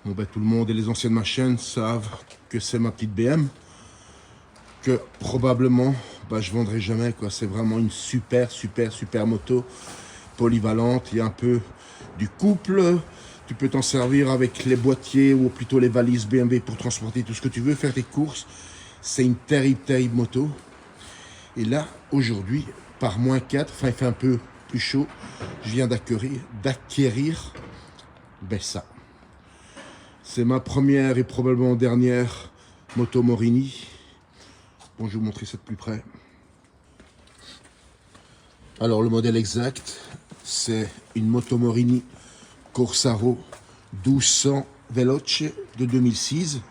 Bon, ben, tout le monde et les anciens de ma chaîne savent que c'est ma petite BM, que probablement je vendrai jamais, quoi. C'est vraiment une super moto, polyvalente. Il y a un peu du couple, tu peux t'en servir avec les boîtiers ou plutôt les valises BMW pour transporter tout ce que tu veux, faire tes courses. C'est une terrible moto. Et là, aujourd'hui, par -4, enfin il fait un peu plus chaud, je viens d'acquérir ça. C'est ma première et probablement dernière moto Morini. Bon, je vais vous montrer ça de plus près. Alors, le modèle exact, c'est une moto Morini Corsaro 1200 Veloce de 2006.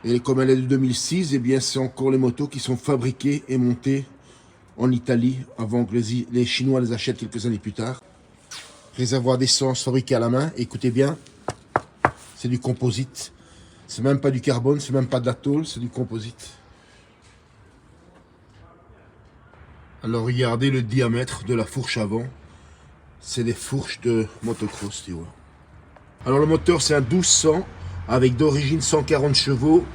Et comme elle est de 2006, eh bien, c'est encore les motos qui sont fabriquées et montées en Italie avant que les Chinois les achètent quelques années plus tard. Réservoir d'essence fabriqué à la main. Écoutez bien, c'est du composite. C'est même pas du carbone, c'est même pas de la tôle, c'est du composite. Alors regardez le diamètre de la fourche avant. C'est des fourches de motocross, tu vois. Alors le moteur, c'est un 1200 avec d'origine 140 chevaux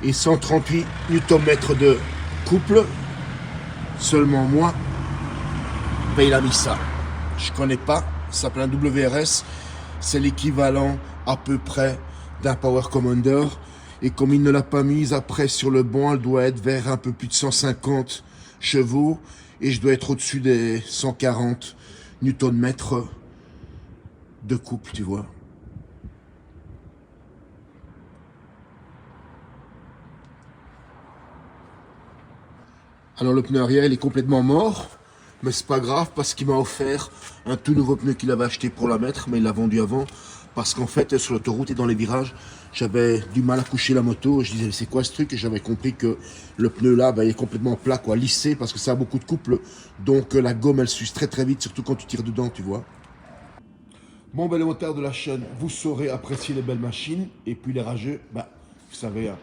et 138 Nm de couple. Seulement moi, il a mis ça. Je connais pas, ça s'appelle un WRS. C'est l'équivalent à peu près d'un Power Commander. Et comme il ne l'a pas mise après sur le banc, elle doit être vers un peu plus de 150 chevaux. Et je dois être au-dessus des 140 Nm de couple, tu vois. Alors le pneu arrière, il est complètement mort. Mais c'est pas grave parce qu'il m'a offert un tout nouveau pneu qu'il avait acheté pour la mettre. Mais il l'a vendu avant. Parce qu'en fait, sur l'autoroute et dans les virages, j'avais du mal à coucher la moto. Je disais, c'est quoi ce truc? Et j'avais compris que le pneu là, il est complètement plat, quoi, lissé, parce que ça a beaucoup de couple. Donc la gomme, elle s'use très vite, surtout quand tu tires dedans, tu vois. Bon, les motards de la chaîne, vous saurez apprécier les belles machines. Et puis les rageux, vous savez, hein.